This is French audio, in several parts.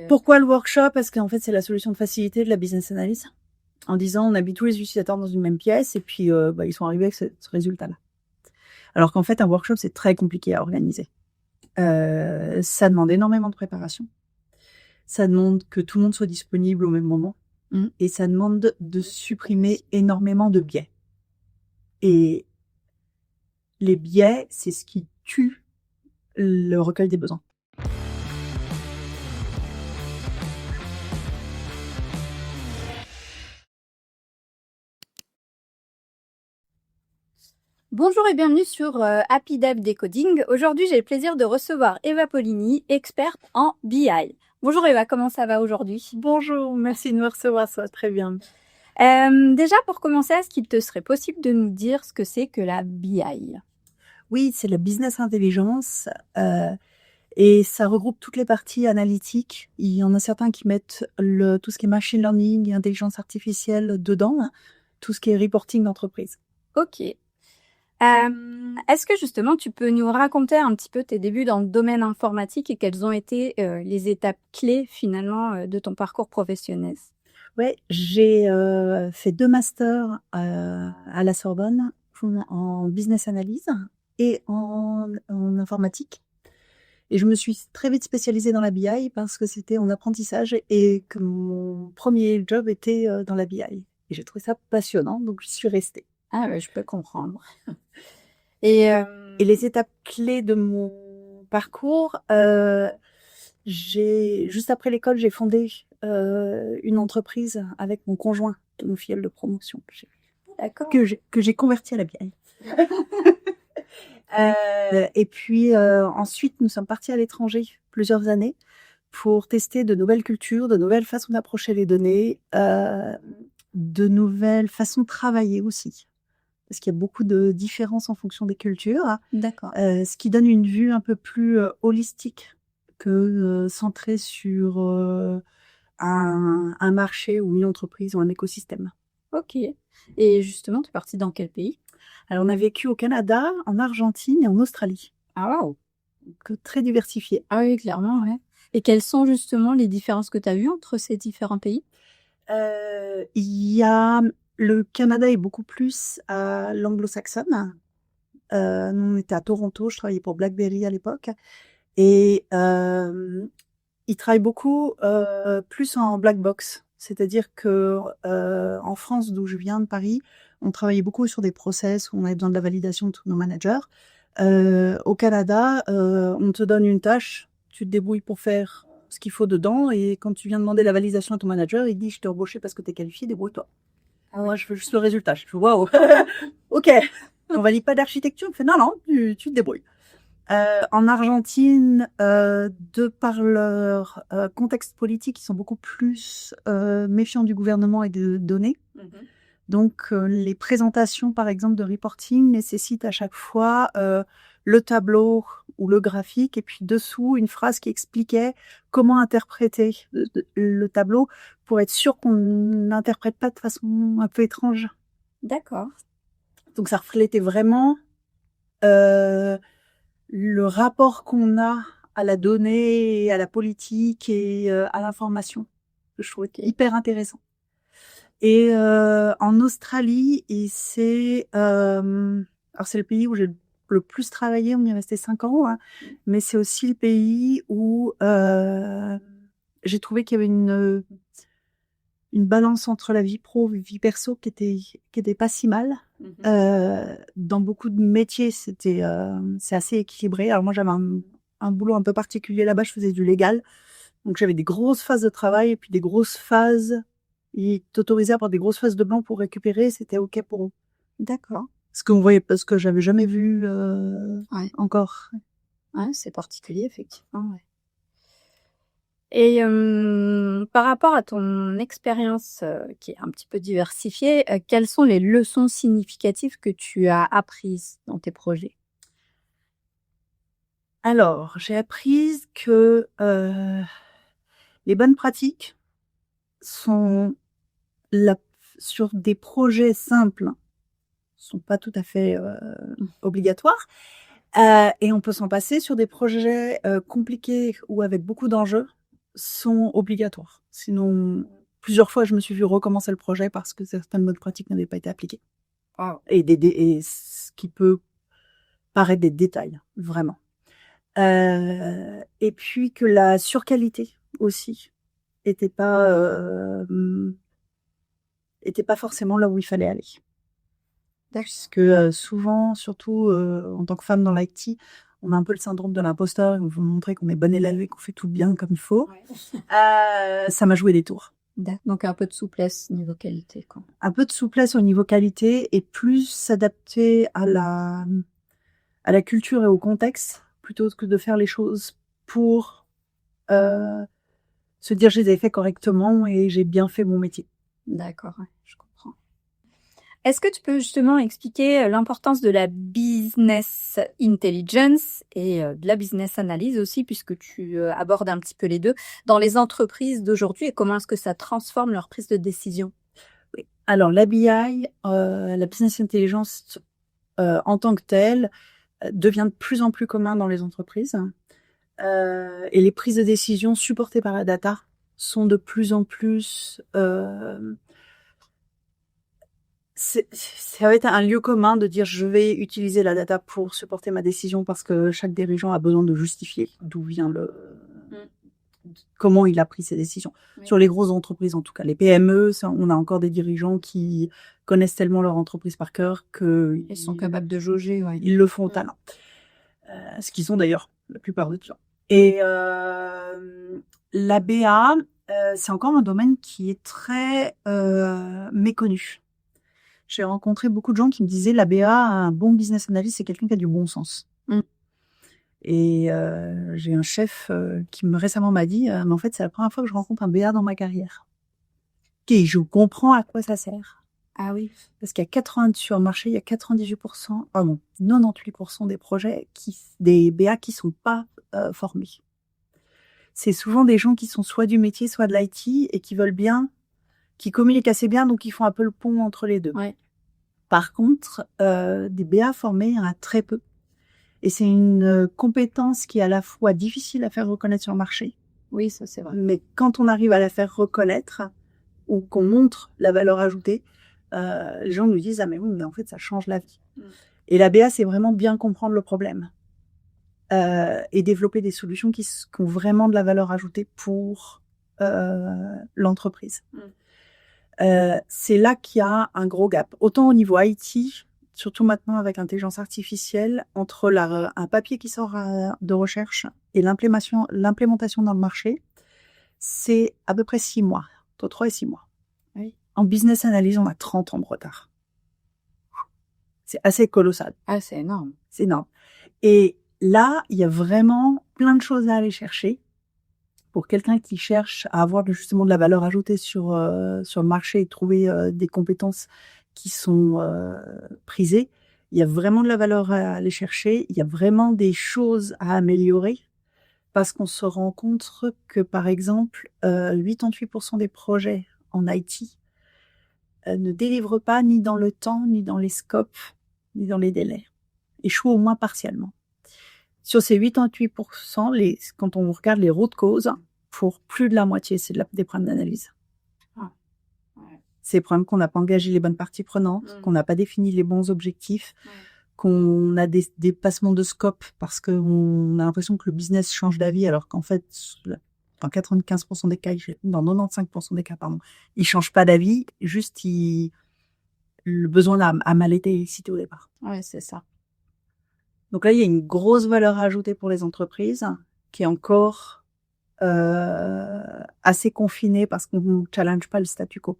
Pourquoi le workshop? Parce qu'en fait, c'est la solution de facilité de la business analysis. En disant, on habite tous les utilisateurs dans une même pièce et puis ils sont arrivés avec ce résultat-là. Alors qu'en fait, un workshop, c'est très compliqué à organiser. Ça demande énormément de préparation. Ça demande que tout le monde soit disponible au même moment. Et ça demande de supprimer énormément de biais. Et les biais, c'est ce qui tue le recueil des besoins. Bonjour et bienvenue sur Happy Dev Decoding. Aujourd'hui, j'ai le plaisir de recevoir Eva Polini, experte en BI. Bonjour Eva, comment ça va aujourd'hui? Bonjour, merci de me recevoir, ça va très bien. Déjà, pour commencer, est-ce qu'il te serait possible de nous dire ce que c'est que la BI? Oui, c'est la business intelligence et ça regroupe toutes les parties analytiques. Il y en a certains qui mettent tout ce qui est machine learning et intelligence artificielle dedans, tout ce qui est reporting d'entreprise. Ok. Est-ce que justement tu peux nous raconter un petit peu tes débuts dans le domaine informatique et quelles ont été les étapes clés finalement de ton parcours professionnel? Ouais, j'ai fait 2 masters à la Sorbonne en business analyse et en informatique. Et je me suis très vite spécialisée dans la BI parce que c'était en apprentissage et que mon premier job était dans la BI. Et j'ai trouvé ça passionnant, donc j'y suis restée. Ah ouais, je peux comprendre. Et les étapes clés de mon parcours, juste après l'école, j'ai fondé une entreprise avec mon conjoint de mon filleul de promotion. D'accord. Que j'ai converti à la BI. Et puis ensuite, nous sommes partis à l'étranger plusieurs années pour tester de nouvelles cultures, de nouvelles façons d'approcher les données, de nouvelles façons de travailler aussi. Parce qu'il y a beaucoup de différences en fonction des cultures. D'accord. Ce qui donne une vue un peu plus holistique que centrée sur un marché ou une entreprise ou un écosystème. Ok. Et justement, tu es partie dans quel pays? Alors, on a vécu au Canada, en Argentine et en Australie. Ah waouh! Donc, très diversifié. Ah oui, clairement, ouais. Et quelles sont justement les différences que tu as vues entre ces différents pays? Le Canada est beaucoup plus à l'anglo-saxonne. Nous, on était à Toronto, je travaillais pour BlackBerry à l'époque. Et ils travaillent beaucoup plus en black box. C'est-à-dire que en France, d'où je viens, de Paris, on travaillait beaucoup sur des process où on avait besoin de la validation de tous nos managers. Au Canada, on te donne une tâche, tu te débrouilles pour faire ce qu'il faut dedans, et quand tu viens demander la validation à ton manager, il dit « je t'ai embauché parce que t'es qualifié, débrouille-toi ». Moi, je veux juste le résultat. Je fais « waouh, ok, on valide pas d'architecture ». Il fait « non, tu te débrouilles ». En Argentine, de par leur contexte politique, ils sont beaucoup plus méfiants du gouvernement et des données. Donc, les présentations, par exemple, de reporting nécessitent à chaque fois le tableau ou le graphique, et puis dessous, une phrase qui expliquait comment interpréter le tableau pour être sûr qu'on n'interprète pas de façon un peu étrange. D'accord. Donc, ça reflétait vraiment le rapport qu'on a à la donnée, à la politique et à l'information. Je trouve hyper intéressant. Et en Australie, alors c'est le pays où j'ai le plus travaillé, on y est resté 5 ans, hein, mais c'est aussi le pays où j'ai trouvé qu'il y avait une balance entre la vie pro et vie perso qui était pas si mal. Dans beaucoup de métiers, c'est assez équilibré. Alors moi, j'avais un boulot un peu particulier là-bas, je faisais du légal. Donc j'avais des grosses phases de travail et puis des grosses phases. Ils t'autorisaient à avoir des grosses phases de blanc pour récupérer, c'était OK pour eux. D'accord. Parce que j'avais jamais vu encore. Ouais, c'est particulier, effectivement, ouais. Et par rapport à ton expérience qui est un petit peu diversifiée, quelles sont les leçons significatives que tu as apprises dans tes projets? Alors, j'ai appris que les bonnes pratiques sont sur des projets simples, sont pas tout à fait obligatoires. Et on peut s'en passer sur des projets compliqués ou avec beaucoup d'enjeux. sont obligatoires. Sinon, plusieurs fois, je me suis vue recommencer le projet parce que certaines bonnes pratiques n'avaient pas été appliquées. Wow. Et ce qui peut paraître des détails, vraiment. Et puis que la surqualité aussi était pas forcément là où il fallait aller. Parce que souvent, surtout en tant que femme dans l'IT, on a un peu le syndrome de l'imposteur, on veut montrer qu'on est bonne élève et qu'on fait tout bien comme il faut. Ça m'a joué des tours. Donc un peu de souplesse niveau qualité, quoi. Un peu de souplesse au niveau qualité et plus s'adapter à la culture et au contexte plutôt que de faire les choses pour se dire je les ai fait correctement et j'ai bien fait mon métier. D'accord, ouais, je comprends. Est-ce que tu peux justement expliquer l'importance de la business intelligence et de la business analyse aussi, puisque tu abordes un petit peu les deux, dans les entreprises d'aujourd'hui et comment est-ce que ça transforme leur prise de décision? Oui. Alors la BI, la business intelligence en tant que telle, devient de plus en plus commun dans les entreprises. Et les prises de décision supportées par la data sont de plus en plus... ça va être un lieu commun de dire je vais utiliser la data pour supporter ma décision parce que chaque dirigeant a besoin de justifier d'où vient comment il a pris ses décisions. Oui. Sur les grosses entreprises, en tout cas, les PME, on a encore des dirigeants qui connaissent tellement leur entreprise par cœur qu'ils sont capables de jauger. Ouais. Ils le font au talent. Ce qu'ils sont d'ailleurs la plupart du temps. Et la BA, c'est encore un domaine qui est très méconnu. J'ai rencontré beaucoup de gens qui me disaient la BA, un bon business analyst, c'est quelqu'un qui a du bon sens. Et j'ai un chef qui récemment m'a dit mais en fait, c'est la première fois que je rencontre un BA dans ma carrière. Ok, je comprends à quoi ça sert. Ah oui. Parce qu'il y a 80 sur le marché, il y a 98% des projets des BA qui sont pas formés. C'est souvent des gens qui sont soit du métier, soit de l'IT et qui veulent bien, qui communiquent assez bien, donc ils font un peu le pont entre les deux. Ouais. Par contre, des BA formés, il y en a très peu. Et c'est une compétence qui est à la fois difficile à faire reconnaître sur le marché. Oui, ça c'est vrai. Mais quand on arrive à la faire reconnaître ou qu'on montre la valeur ajoutée, les gens nous disent ah mais oui, mais en fait ça change la vie. Et la BA, c'est vraiment bien comprendre le problème et développer des solutions qui ont vraiment de la valeur ajoutée pour l'entreprise. C'est là qu'il y a un gros gap. Autant au niveau IT, surtout maintenant avec l'intelligence artificielle, entre un papier qui sort de recherche et l'implémentation dans le marché, c'est à peu près 6 mois, entre 3 et 6 mois. Oui. En business analyse, on a 30 ans de retard. C'est assez colossal. Ah, c'est énorme. C'est énorme. Et là, il y a vraiment plein de choses à aller chercher pour quelqu'un qui cherche à avoir justement de la valeur ajoutée sur le marché et trouver des compétences qui sont prisées. Il y a vraiment de la valeur à aller chercher. Il y a vraiment des choses à améliorer parce qu'on se rend compte que, par exemple, 88% des projets en IT ne délivrent pas ni dans le temps, ni dans les scopes, ni dans les délais. Échouent au moins partiellement. Sur ces 88%, quand on regarde les routes causes, pour plus de la moitié, c'est des problèmes d'analyse. Ah, ouais. C'est des problèmes qu'on n'a pas engagé les bonnes parties prenantes, qu'on n'a pas défini les bons objectifs, qu'on a des dépassements de scope parce qu'on a l'impression que le business change d'avis alors qu'en fait, dans 95% des cas, dans 95% des cas, il change pas d'avis, juste le besoin a mal été cité au départ. Ouais, c'est ça. Donc là, il y a une grosse valeur ajoutée pour les entreprises qui est encore assez confinée parce qu'on ne challenge pas le statu quo.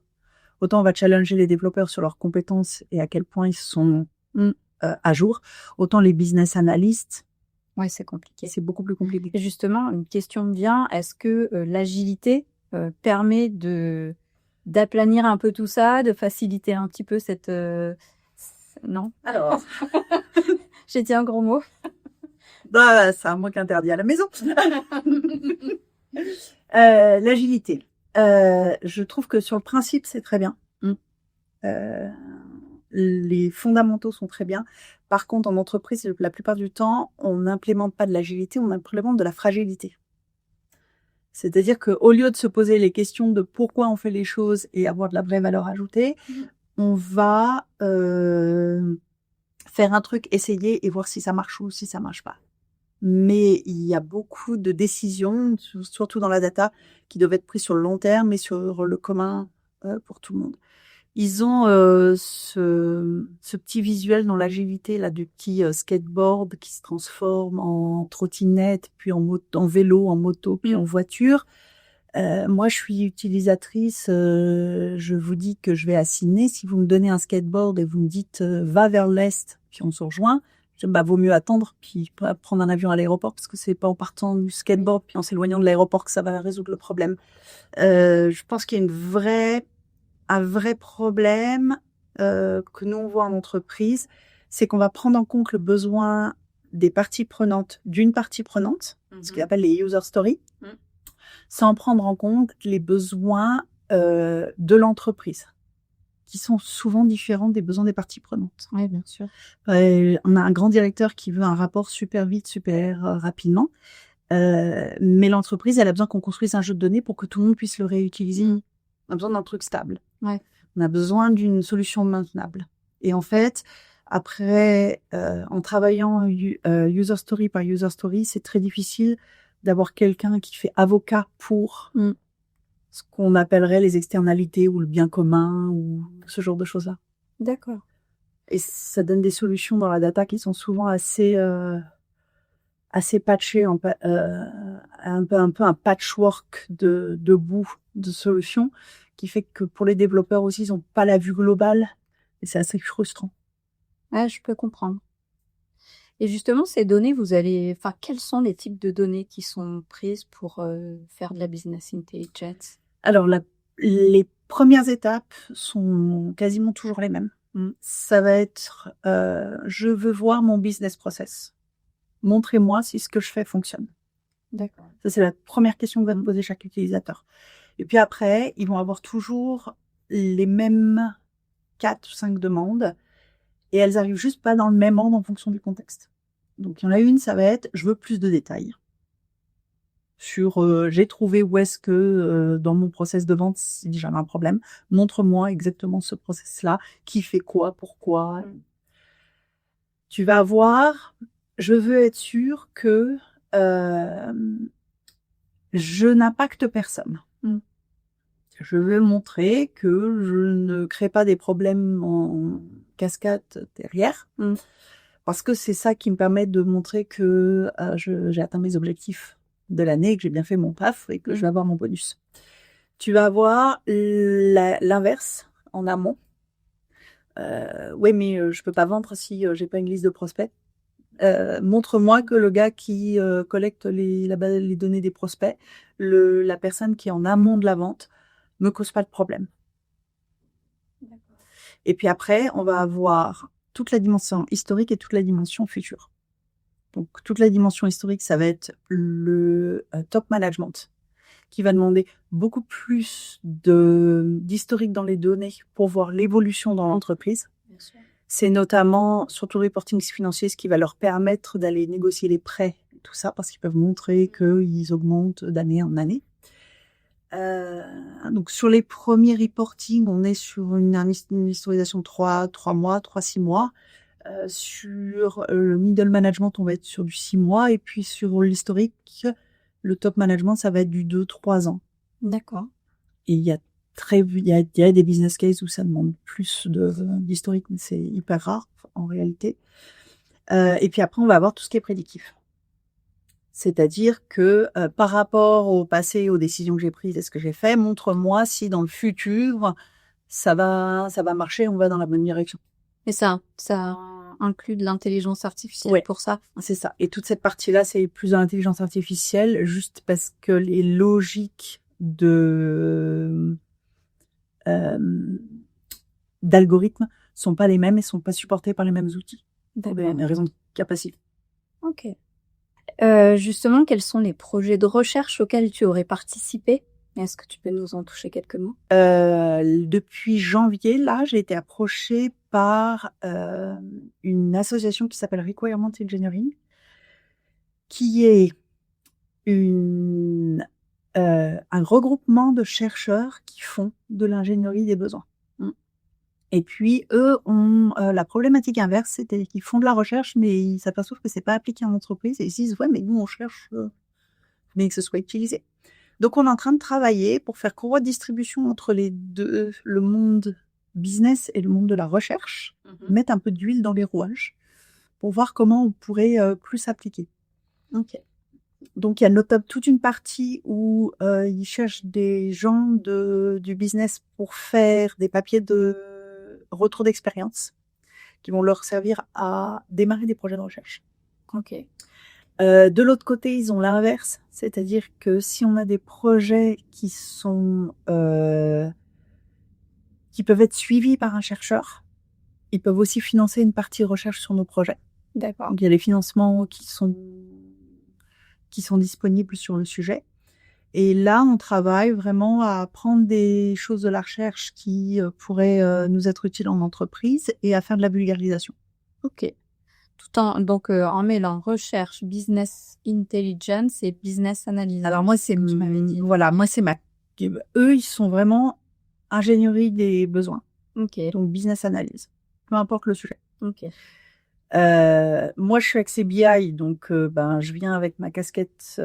Autant on va challenger les développeurs sur leurs compétences et à quel point ils sont à jour, autant les business analysts, ouais, c'est compliqué. C'est beaucoup plus compliqué. Et justement, une question me vient, est-ce que l'agilité permet d'aplanir un peu tout ça, de faciliter un petit peu cette... Non? Alors... J'ai dit un gros mot. Bah, c'est un mot interdit à la maison. L'agilité. Je trouve que sur le principe, c'est très bien. Les fondamentaux sont très bien. Par contre, en entreprise, la plupart du temps, on n'implémente pas de l'agilité, on implémente de la fragilité. C'est-à-dire qu'au lieu de se poser les questions de pourquoi on fait les choses et avoir de la vraie valeur ajoutée, on va faire un truc, essayer et voir si ça marche ou si ça marche pas. Mais il y a beaucoup de décisions, surtout dans la data, qui doivent être prises sur le long terme et sur le commun pour tout le monde. Ils ont ce petit visuel dans l'agilité là du petit skateboard qui se transforme en trottinette, puis en vélo, en moto, puis en voiture. Moi, je suis utilisatrice. Je vous dis que je vais à Sydney. Si vous me donnez un skateboard et vous me dites va vers l'est, puis on se rejoint, vaut mieux attendre puis prendre un avion à l'aéroport parce que c'est pas en partant du skateboard puis en s'éloignant de l'aéroport que ça va résoudre le problème. Je pense qu'il y a un vrai problème que nous on voit en entreprise, c'est qu'on va prendre en compte le besoin des parties prenantes, d'une partie prenante, ce qu'on appelle les user stories, sans prendre en compte les besoins de l'entreprise, qui sont souvent différents des besoins des parties prenantes. Oui, bien sûr. On a un grand directeur qui veut un rapport super vite, super rapidement, mais l'entreprise, elle a besoin qu'on construise un jeu de données pour que tout le monde puisse le réutiliser. On a besoin d'un truc stable. Ouais. On a besoin d'une solution maintenable. Et en fait, après, en travaillant user story par user story, c'est très difficile d'avoir quelqu'un qui fait avocat pour ce qu'on appellerait les externalités ou le bien commun ou ce genre de choses-là. D'accord. Et ça donne des solutions dans la data qui sont souvent assez patchées, un peu un patchwork de bouts de solutions qui fait que pour les développeurs aussi, ils n'ont pas la vue globale et c'est assez frustrant. Ouais, je peux comprendre. Et justement, ces données, quels sont les types de données qui sont prises pour faire de la business intelligence? Alors, les premières étapes sont quasiment toujours les mêmes. Ça va être, je veux voir mon business process. Montrez-moi si ce que je fais fonctionne. D'accord. Ça, c'est la première question que va me poser chaque utilisateur. Et puis après, ils vont avoir toujours les mêmes 4 ou 5 demandes et elles arrivent juste pas dans le même ordre en fonction du contexte. Donc, il y en a une, ça va être, je veux plus de détails. Sur, j'ai trouvé où est-ce que dans mon process de vente, si j'avais un problème, montre-moi exactement ce process-là, qui fait quoi, pourquoi. Tu vas avoir, je veux être sûre que je n'impacte personne. Je veux montrer que je ne crée pas des problèmes en cascade derrière, parce que c'est ça qui me permet de montrer que j'ai atteint mes objectifs de l'année, que j'ai bien fait mon PAF et que je vais avoir mon bonus. Tu vas avoir l'inverse en amont. Oui, mais je peux pas vendre si j'ai pas une liste de prospects. Montre-moi que le gars qui collecte les données des prospects, la personne qui est en amont de la vente, me cause pas de problème. Et puis après, on va avoir toute la dimension historique et toute la dimension future. Donc, toute la dimension historique, ça va être le top management, qui va demander beaucoup plus d'historique dans les données pour voir l'évolution dans l'entreprise. Bien sûr. C'est notamment, surtout le reporting financier, ce qui va leur permettre d'aller négocier les prêts, tout ça, parce qu'ils peuvent montrer qu'ils augmentent d'année en année. Donc, sur les premiers reporting, on est sur une historisation de 3 mois, 6 mois. Sur le middle management, on va être sur du 6 mois. Et puis, sur l'historique, le top management, ça va être du 2-3 ans. D'accord. Et il y a des business cases où ça demande plus d'historique, mais c'est hyper rare en réalité. Et puis après, on va avoir tout ce qui est prédictif. C'est-à-dire que par rapport au passé, aux décisions que j'ai prises et ce que j'ai fait, montre-moi si dans le futur, ça va marcher, on va dans la bonne direction. Et ça inclut de l'intelligence artificielle pour ça. C'est ça. Et toute cette partie-là, c'est plus de l'intelligence artificielle, juste parce que les logiques d'algorithmes sont pas les mêmes et sont pas supportées par les mêmes outils. Pour des raisons de capacité. Ok. Justement, quels sont les projets de recherche auxquels tu aurais participé? Est-ce que tu peux nous en toucher quelques mots? Depuis janvier, là, j'ai été approchée par une association qui s'appelle Requirement Engineering, qui est une un regroupement de chercheurs qui font de l'ingénierie des besoins. Et puis, eux ont la problématique inverse, c'est qu'ils font de la recherche, mais ils s'aperçoivent que c'est pas appliqué en entreprise et ils se disent, ouais, mais nous, on cherche, mais que ce soit utilisé. Donc, on est en train de travailler pour faire courroie de distribution entre les deux, le monde business et le monde de la recherche, mettre un peu d'huile dans les rouages pour voir comment on pourrait plus s'appliquer. Ok. Donc, il y a notamment toute une partie où ils cherchent des gens du business pour faire des papiers de retour d'expérience qui vont leur servir à démarrer des projets de recherche. Ok. De l'autre côté, ils ont l'inverse, c'est-à-dire que si on a des projets qui sont qui peuvent être suivis par un chercheur, ils peuvent aussi financer une partie de recherche sur nos projets. D'accord. Donc, il y a des financements qui sont disponibles sur le sujet. Et là, on travaille vraiment à prendre des choses de la recherche qui pourraient nous être utiles en entreprise et à faire de la vulgarisation. Ok. Donc, en mêlant recherche, business intelligence et business analysis. Alors moi, c'est tu m'avais dit. Voilà, moi, c'est eux, ils sont vraiment ingénierie des besoins. Ok. Donc, business analyse. Peu importe le sujet. Ok. Moi, je suis axée BI, donc je viens avec ma casquette,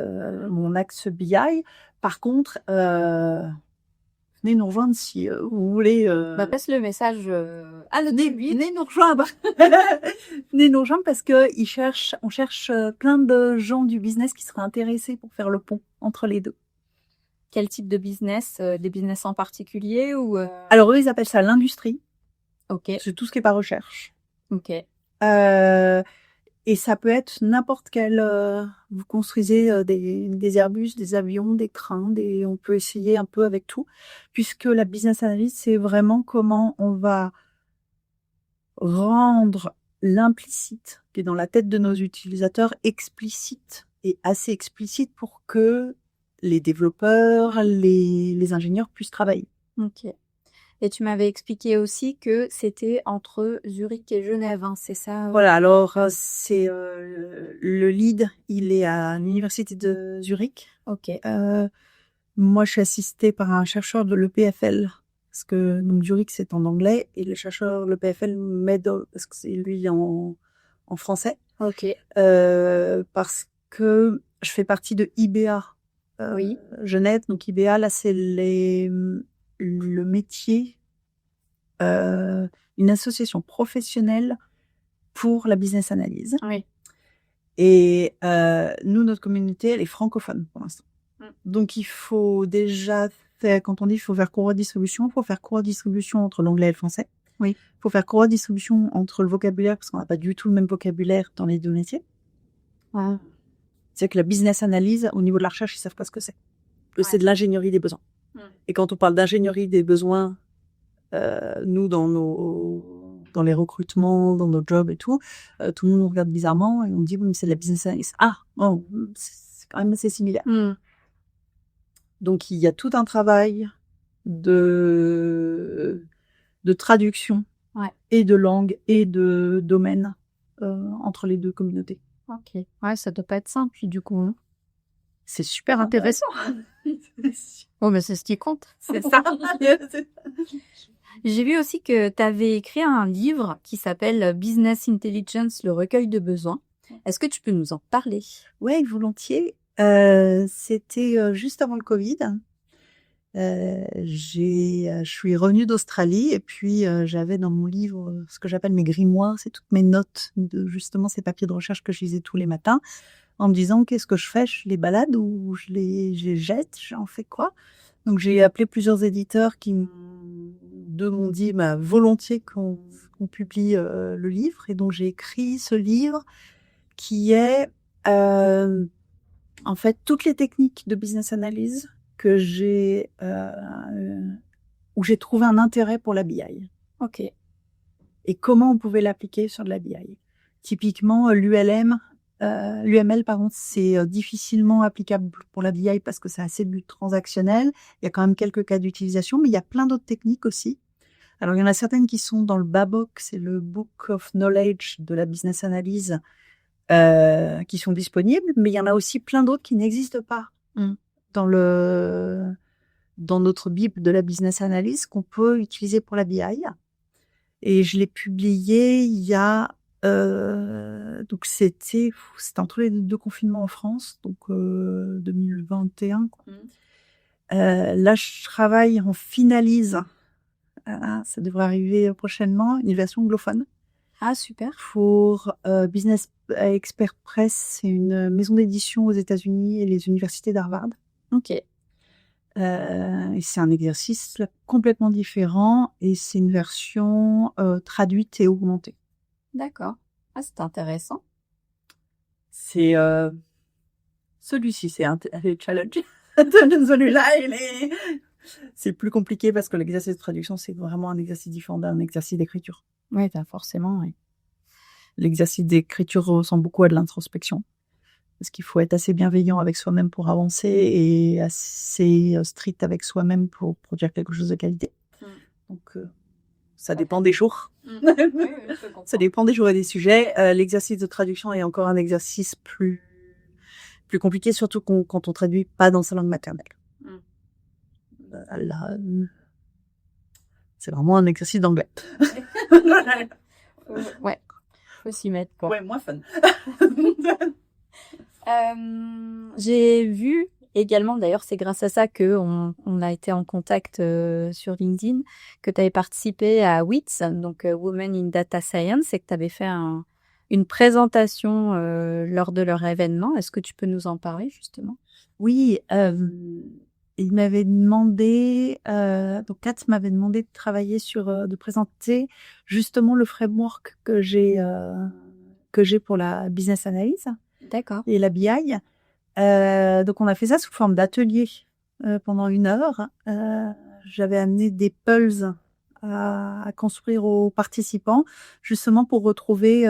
mon axe BI. Par contre, venez nous rejoindre si vous voulez. Passe le message à le début. Venez nous rejoindre. Venez nous rejoindre parce que on cherche plein de gens du business qui seraient intéressés pour faire le pont entre les deux. Quel type de business? Des business en particulier ou Alors eux, ils appellent ça l'industrie. Ok. C'est tout ce qui est pas recherche. Ok. Et ça peut être n'importe quel. Vous construisez des Airbus, des avions, des trains, on peut essayer un peu avec tout, puisque la business analyst, c'est vraiment comment on va rendre l'implicite qui est dans la tête de nos utilisateurs explicite et assez explicite pour que les développeurs, les ingénieurs puissent travailler. Ok. Et tu m'avais expliqué aussi que c'était entre Zurich et Genève, hein, c'est ça? Voilà, alors c'est le lead, il est à l'université de Zurich. Ok. Moi, je suis assistée par un chercheur de l'EPFL, parce que donc Zurich c'est en anglais et le chercheur de l'EPFL m'aide parce que c'est lui en français. Ok. Parce que je fais partie de IBA Oui. Genève, donc IBA là c'est le métier, une association professionnelle pour la business analyse. Oui. Et nous, notre communauté, elle est francophone pour l'instant. Donc, il faut déjà faire, quand on dit qu'il faut faire courroie de distribution, il faut faire courroie de distribution entre l'anglais et le français. Oui. Il faut faire courroie de distribution entre le vocabulaire, parce qu'on n'a pas du tout le même vocabulaire dans les deux métiers. Ouais. C'est que la business analyse, au niveau de la recherche, ils savent pas ce que c'est. C'est de l'ingénierie des besoins. Et quand on parle d'ingénierie des besoins, nous, dans les recrutements, dans nos jobs et tout le monde nous regarde bizarrement et on dit, oui, mais c'est de la business analyst. Ah, oh, c'est quand même assez similaire. Donc, il y a tout un travail de traduction et de langue et de domaine entre les deux communautés. Ok. Ouais, ça doit pas être simple, du coup. Hein. C'est super intéressant. Oh, mais c'est ce qui compte. C'est ça. J'ai vu aussi que tu avais écrit un livre qui s'appelle Business Intelligence, le recueil de besoins. Est-ce que tu peux nous en parler? Oui, volontiers. C'était juste avant le Covid. Je suis revenue d'Australie et puis j'avais dans mon livre ce que j'appelle mes grimoires, c'est toutes mes notes de justement ces papiers de recherche que je lisais tous les matins en me disant qu'est-ce que je fais, je les balade ou je les jette, j'en fais quoi? Donc j'ai appelé plusieurs éditeurs qui m'ont dit volontiers qu'on publie le livre et donc j'ai écrit ce livre qui est en fait toutes les techniques de business analyse que où j'ai trouvé un intérêt pour la BI. Ok. Et comment on pouvait l'appliquer sur de la BI. Typiquement, l'UML, c'est difficilement applicable pour la BI parce que c'est assez du transactionnel. Il y a quand même quelques cas d'utilisation, mais il y a plein d'autres techniques aussi. Alors, il y en a certaines qui sont dans le BABOK, c'est le Book of Knowledge de la business analyse, qui sont disponibles, mais il y en a aussi plein d'autres qui n'existent pas dans notre Bible de la business analyst qu'on peut utiliser pour la BI. Et je l'ai publié il y a donc c'était entre les deux confinements en France, donc 2021. Quoi. Là, je travaille, on finalise. Ça devrait arriver prochainement, une version anglophone. Ah, super. Pour Business Expert Press, c'est une maison d'édition aux États-Unis et les universités d'Harvard. Ok. Et c'est un exercice complètement différent et c'est une version traduite et augmentée. D'accord. Ah, c'est intéressant. C'est celui-ci, c'est un challenge. Celui-là, c'est plus compliqué parce que l'exercice de traduction, c'est vraiment un exercice différent d'un exercice d'écriture. Oui, forcément, oui. L'exercice d'écriture ressemble beaucoup à de l'introspection. Parce qu'il faut être assez bienveillant avec soi-même pour avancer et assez strict avec soi-même pour produire quelque chose de qualité. Donc, ça dépend des jours. Ça dépend des jours et des sujets. L'exercice de traduction est encore un exercice plus compliqué, surtout quand on traduit pas dans sa langue maternelle. Là, c'est vraiment un exercice d'anglais. Ouais, faut s'y mettre, quoi. Ouais, moins fun. J'ai vu également, d'ailleurs, c'est grâce à ça que on a été en contact sur LinkedIn, que tu avais participé à WITS, donc Women in Data Science, et que tu avais fait une présentation lors de leur événement. Est-ce que tu peux nous en parler, justement? Oui, il m'avait demandé, donc Kat m'avait demandé de travailler de présenter justement le framework que j'ai pour la business analyse. D'accord. Et la BI. Donc on a fait ça sous forme d'atelier pendant 1 heure. J'avais amené des pulses à construire aux participants, justement pour retrouver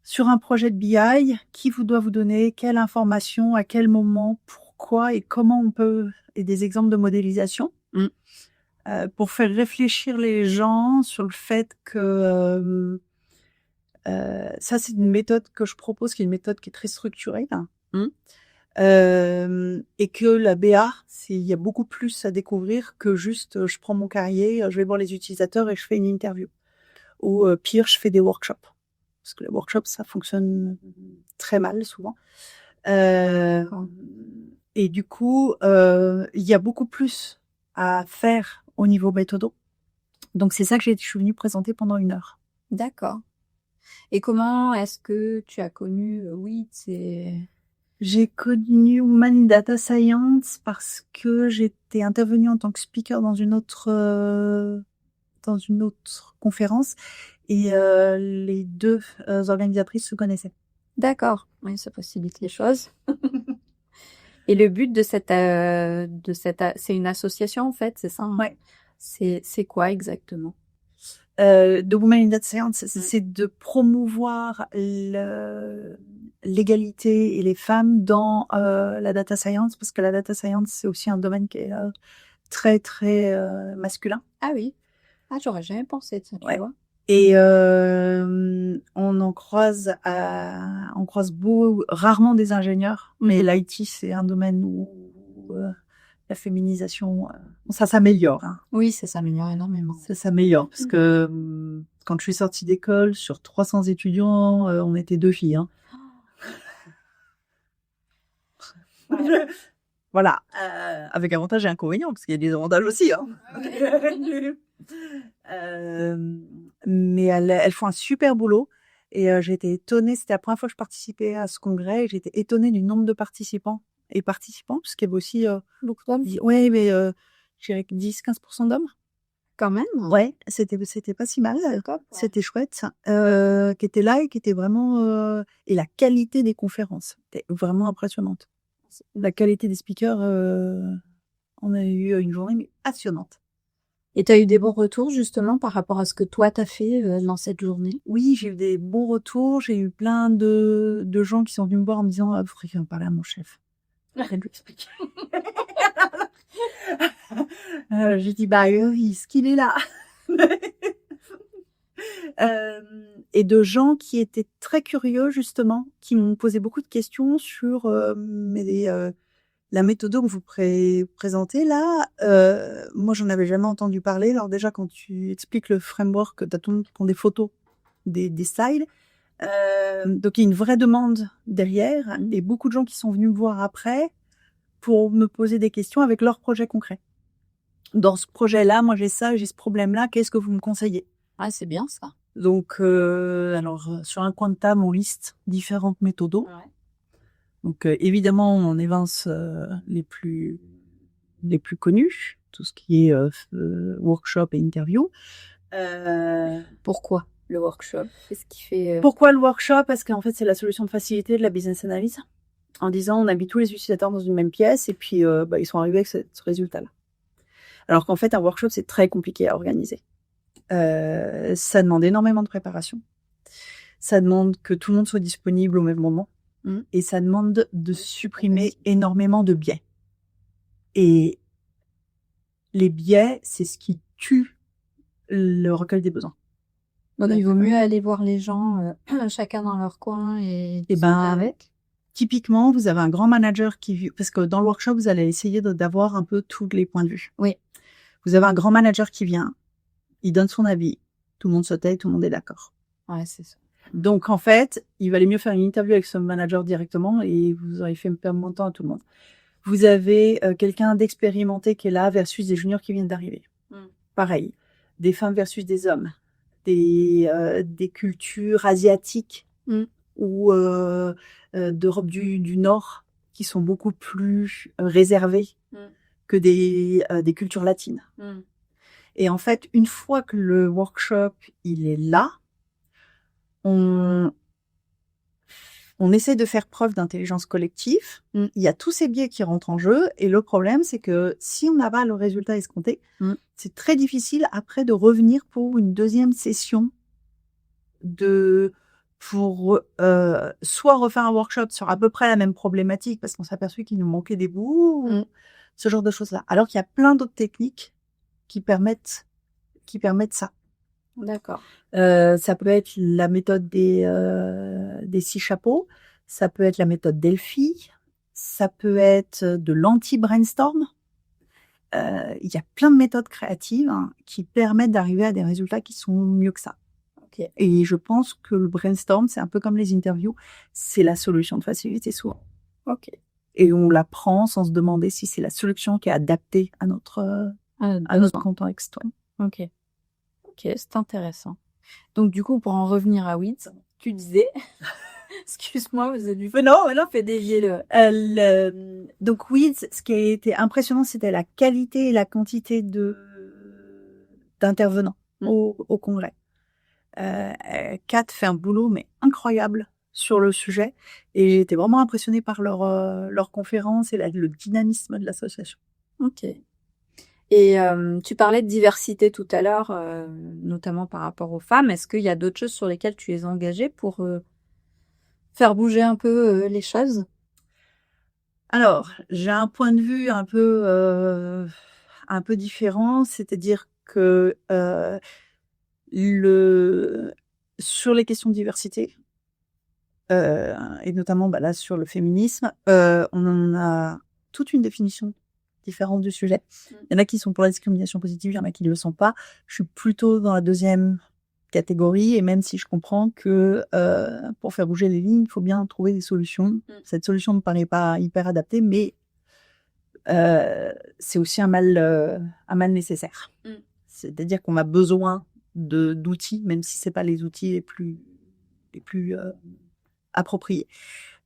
sur un projet de BI qui doit vous donner quelle information, à quel moment, pourquoi et comment on peut, et des exemples de modélisation. Pour faire réfléchir les gens sur le fait que ça, c'est une méthode que je propose, qui est une méthode qui est très structurée. Et que la BA, il y a beaucoup plus à découvrir que juste je prends mon cahier, je vais voir les utilisateurs et je fais une interview. Ou pire, je fais des workshops. Parce que les workshops, ça fonctionne très mal souvent. Et du coup, il y a beaucoup plus à faire au niveau méthodo. Donc c'est ça que je suis venue présenter pendant 1 heure. D'accord. Et comment est-ce que tu as connu WITS J'ai connu Women in Data Science parce que j'étais intervenue en tant que speaker dans une autre conférence et les deux organisatrices se connaissaient. D'accord. Oui, ça facilite les choses. Et le but de cette c'est une association en fait, c'est ça, hein? Ouais. C'est quoi exactement? De Women in Data Science, c'est de promouvoir l'égalité et les femmes dans la data science, parce que la data science, c'est aussi un domaine qui est très, très masculin. Ah oui. Ah, j'aurais jamais pensé de ça, tu vois. Et on croise rarement des ingénieurs, mais l'IT, c'est un domaine où la féminisation, ça s'améliore. Hein. Oui, ça s'améliore énormément. Ça s'améliore, parce que quand je suis sortie d'école, sur 300 étudiants, on était 2 filles. Hein. Ouais. Voilà, avec avantages et inconvénients, parce qu'il y a des avantages aussi. Hein. Mais elles font un super boulot. Et j'ai été étonnée, c'était la première fois que je participais à ce congrès, et j'étais étonnée du nombre de participants et participants, parce qu'il y avait aussi beaucoup d'hommes. Ouais, mais je dirais 10-15% d'hommes. Quand même. Ouais, c'était pas si mal. C'était chouette. Qui étaient là et qui étaient vraiment... et la qualité des conférences était vraiment impressionnante. La qualité des speakers, on a eu une journée mais passionnante. Et tu as eu des bons retours justement par rapport à ce que toi t'as fait dans cette journée? Oui, j'ai eu des bons retours. J'ai eu plein de gens qui sont venus me voir en me disant « faudrait qu'il en parle à mon chef. » Je vais lui expliquer. J'ai dit « oui, ce qu'il est là. » Et de gens qui étaient très curieux justement, qui m'ont posé beaucoup de questions sur La méthode que vous présentez là, moi j'en avais jamais entendu parler. Alors déjà quand tu expliques le framework, t'as tout le monde qui prend des photos des styles. Donc il y a une vraie demande derrière et beaucoup de gens qui sont venus me voir après pour me poser des questions avec leurs projets concrets. Dans ce projet-là, moi j'ai ça, j'ai ce problème-là, qu'est-ce que vous me conseillez? Ah, c'est bien ça. Donc sur un coin de table, on liste différentes méthodes. Ouais. Donc évidemment, on évince les plus connus, tout ce qui est workshop et interview. Pourquoi le workshop? Qu'est-ce qui fait Pourquoi le workshop? Parce qu'en fait, c'est la solution de facilité de la business analyse. En disant, on a mis tous les utilisateurs dans une même pièce et puis ils sont arrivés avec ce résultat-là. Alors qu'en fait, un workshop, c'est très compliqué à organiser. Ça demande énormément de préparation. Ça demande que tout le monde soit disponible au même moment. Et ça demande de supprimer énormément de biais. Et les biais, c'est ce qui tue le recueil des besoins. Donc, il vaut mieux aller voir les gens, chacun dans leur coin et avec. Typiquement, vous avez un grand manager parce que dans le workshop, vous allez essayer d'avoir un peu tous les points de vue. Oui. Vous avez un grand manager qui vient, il donne son avis, tout le monde se tait, tout le monde est d'accord. Ouais, c'est ça. Donc, en fait, il valait mieux faire une interview avec ce manager directement et vous aurez fait perdre moins de temps à tout le monde. Vous avez quelqu'un d'expérimenté qui est là versus des juniors qui viennent d'arriver. Pareil. Des femmes versus des hommes. Des cultures asiatiques ou d'Europe du Nord qui sont beaucoup plus réservées que des cultures latines. Et en fait, une fois que le workshop il est là, on essaie de faire preuve d'intelligence collective. Il y a tous ces biais qui rentrent en jeu. Et le problème, c'est que si on n'a pas le résultat escompté, c'est très difficile après de revenir pour une deuxième session pour soit refaire un workshop sur à peu près la même problématique parce qu'on s'est aperçu qu'il nous manquait des bouts, ce genre de choses-là. Alors qu'il y a plein d'autres techniques qui permettent ça. D'accord. Ça peut être la méthode des 6 chapeaux, ça peut être la méthode Delphi, ça peut être de l'anti-brainstorm. Il y a plein de méthodes créatives qui permettent d'arriver à des résultats qui sont mieux que ça. Okay. Et je pense que le brainstorm, c'est un peu comme les interviews, c'est la solution de facilité souvent. Ok. Et on la prend sans se demander si c'est la solution qui est adaptée à notre contexte. Ok, c'est intéressant. Donc du coup, pour en revenir à Weeds, tu disais, excuse-moi, vous avez du non, fait dévier donc Weeds, ce qui a été impressionnant, c'était la qualité et la quantité d'intervenants au congrès. Kat fait un boulot mais incroyable sur le sujet et j'ai été vraiment impressionnée par leur conférence et le dynamisme de l'association. Ok. Et tu parlais de diversité tout à l'heure, notamment par rapport aux femmes. Est-ce qu'il y a d'autres choses sur lesquelles tu es engagée pour faire bouger un peu les choses? Alors, j'ai un point de vue un peu différent, c'est-à-dire que sur les questions de diversité, et notamment là sur le féminisme, on en a toute une définition différente du sujet. Il y en a qui sont pour la discrimination positive, il y en a qui ne le sont pas. Je suis plutôt dans la deuxième catégorie, et même si je comprends que pour faire bouger les lignes, il faut bien trouver des solutions. Cette solution ne me paraît pas hyper adaptée, mais c'est aussi un mal nécessaire. C'est-à-dire qu'on a besoin d'outils, même si c'est pas les outils les plus appropriés.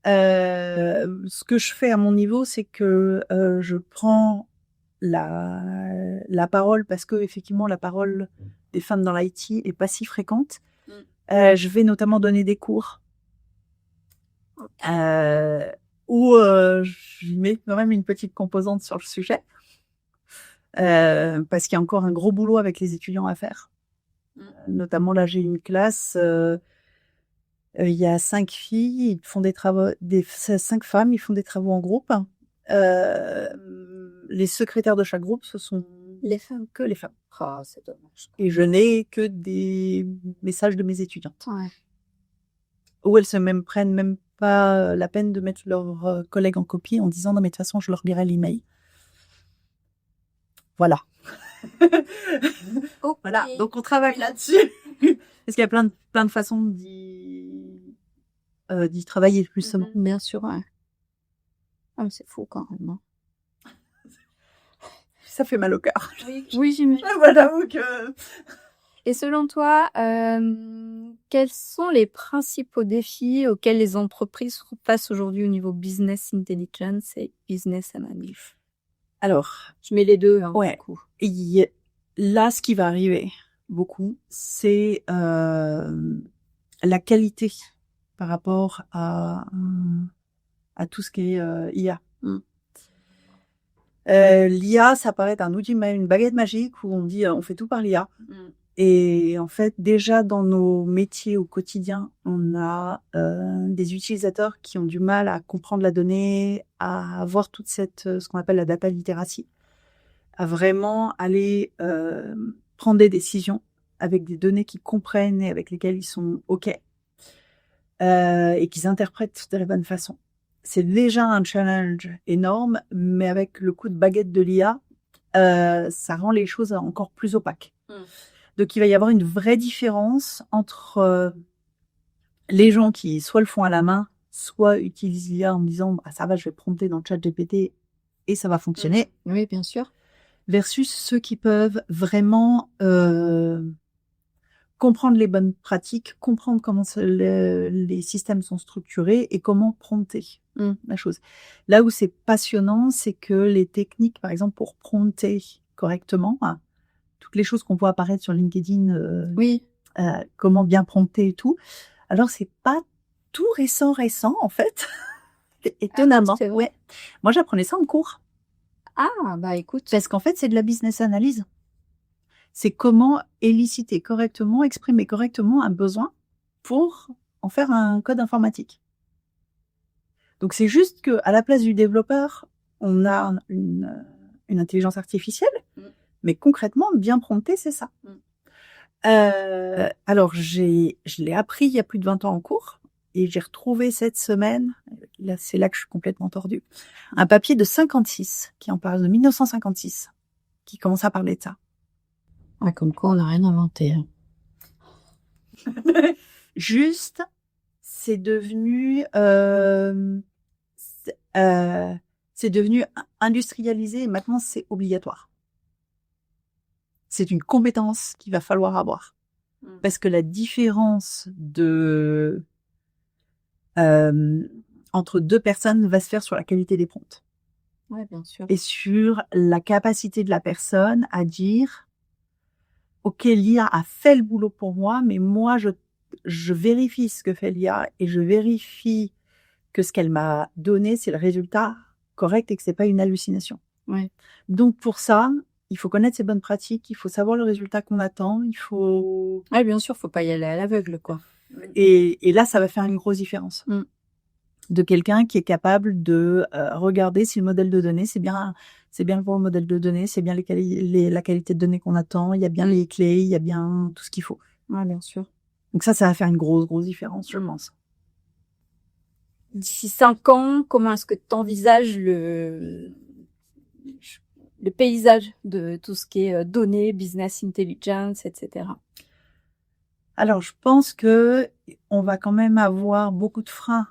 Ce que je fais à mon niveau, c'est que je prends la parole parce que effectivement la parole des femmes dans l'IT est pas si fréquente. Je vais notamment donner des cours où je mets quand même une petite composante sur le sujet parce qu'il y a encore un gros boulot avec les étudiants à faire. Notamment là, j'ai une classe. Il y a 5 filles, ils font des travaux, 5 femmes, ils font des travaux en groupe. Les secrétaires de chaque groupe, ce sont que les femmes. Oh, c'est dommage. Et je n'ai que des messages de mes étudiantes. Ouais. Où elles se prennent même pas la peine de mettre leurs collègues en copie en disant non mais de toute façon je leur lirai l'email. Voilà. Ok. Voilà. Donc on travaille là-dessus. Parce qu'il y a plein de façons d'y travailler justement. Bien sûr, ouais. Ah, mais c'est fou quand même. Ça fait mal au cœur. Oui, j'imagine. Voilà, donc. Et selon toi, quels sont les principaux défis auxquels les entreprises font face aujourd'hui au niveau business intelligence et business analysis? Alors, je mets les deux. Ouais. Du coup. Là, ce qui va arriver beaucoup, c'est la qualité par rapport à tout ce qui est IA. L'IA, ça paraît un outil, une baguette magique où on dit on fait tout par l'IA. Et en fait, déjà dans nos métiers au quotidien, on a des utilisateurs qui ont du mal à comprendre la donnée, à avoir toute cette ce qu'on appelle la data literacy, à vraiment aller prendre des décisions avec des données qu'ils comprennent et avec lesquelles ils sont OK et qu'ils interprètent de la bonne façon. C'est déjà un challenge énorme, mais avec le coup de baguette de l'IA, ça rend les choses encore plus opaques. Donc, il va y avoir une vraie différence entre les gens qui soit le font à la main, soit utilisent l'IA en disant bah, ça va, je vais prompter dans le chat GPT et ça va fonctionner. Oui, bien sûr. Versus ceux qui peuvent vraiment comprendre les bonnes pratiques, comprendre comment les systèmes sont structurés et comment prompter la chose. Là où c'est passionnant, c'est que les techniques, par exemple, pour prompter correctement, toutes les choses qu'on voit apparaître sur LinkedIn, comment bien prompter et tout. Alors, c'est pas tout récent, en fait. Étonnamment. C'est vrai. Ouais. Moi, j'apprenais ça en cours. Ah, bah écoute. Parce qu'en fait, c'est de la business analyse. C'est comment éliciter correctement, exprimer correctement un besoin pour en faire un code informatique. Donc, c'est juste que à la place du développeur, on a une intelligence artificielle, mais concrètement, bien prompter, c'est ça. Alors, je l'ai appris il y a plus de 20 ans en cours et j'ai retrouvé cette semaine, là, c'est là que je suis complètement tordue, un papier de 56 qui en parle de 1956, qui commence à parler de ça. Ah, comme quoi, on n'a rien inventé. Juste, c'est devenu industrialisé et maintenant c'est obligatoire. C'est une compétence qu'il va falloir avoir. Parce que la différence entre deux personnes va se faire sur la qualité des prompts. Ouais, bien sûr. Et sur la capacité de la personne à dire OK, l'IA a fait le boulot pour moi, mais moi, je vérifie ce que fait l'IA et je vérifie que ce qu'elle m'a donné, c'est le résultat correct et que c'est pas une hallucination. Ouais. Donc, pour ça, il faut connaître ses bonnes pratiques, il faut savoir le résultat qu'on attend, il faut... Ouais, bien sûr, faut pas y aller à l'aveugle, quoi. Et là, ça va faire une grosse différence. De quelqu'un qui est capable de regarder si le modèle de données, c'est bien le bon modèle de données, c'est bien la qualité de données qu'on attend, il y a bien les clés, il y a bien tout ce qu'il faut. Ouais, bien sûr. Donc ça va faire une grosse différence, je pense. D'ici 5 ans, comment est-ce que tu envisages le paysage de tout ce qui est données, business intelligence, etc. Alors, je pense que on va quand même avoir beaucoup de freins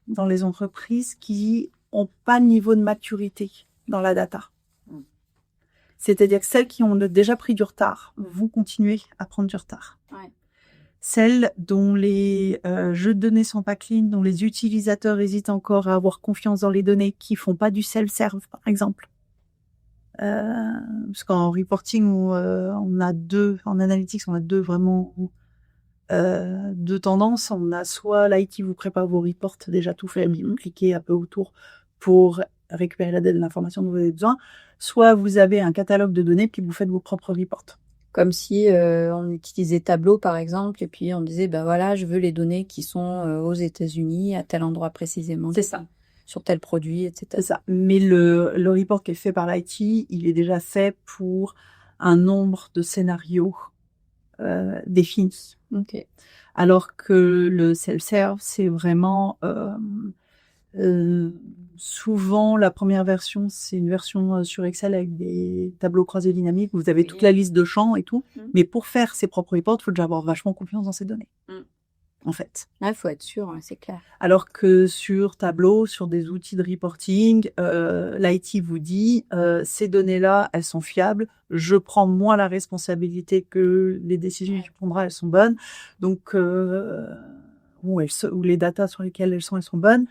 dans les entreprises qui ont pas de niveau de maturité dans la data. C'est-à-dire que celles qui ont déjà pris du retard vont continuer à prendre du retard. Ouais. Celles dont les jeux de données sont pas clean, dont les utilisateurs hésitent encore à avoir confiance dans les données, qui font pas du self-serve, par exemple. Parce qu'en reporting, on a en analytics, on a vraiment deux tendances. On a soit l'IT vous prépare vos reports déjà tout fait, vous cliquez un peu autour pour récupérer l'information dont vous avez besoin, soit vous avez un catalogue de données puis vous faites vos propres reports. Comme si on utilisait Tableau, par exemple, et puis on disait, ben voilà, je veux les données qui sont aux États-Unis, à tel endroit précisément. C'est ça. Sur tel produit, etc. C'est ça. Mais le report qui est fait par l'IT, il est déjà fait pour un nombre de scénarios définie. Ok. Alors que le self-serve, c'est vraiment souvent la première version, c'est une version sur Excel avec des tableaux croisés dynamiques. Vous avez toute la liste de champs et tout. Mais pour faire ses propres reports, il faut déjà avoir vachement confiance dans ces données. En fait. Là, il faut être sûr, c'est clair. Alors que sur Tableau, sur des outils de reporting, l'IT vous dit ces données-là, elles sont fiables. Je prends moi la responsabilité que les décisions que tu prendras, elles sont bonnes. Donc ou les datas sur lesquelles elles sont bonnes.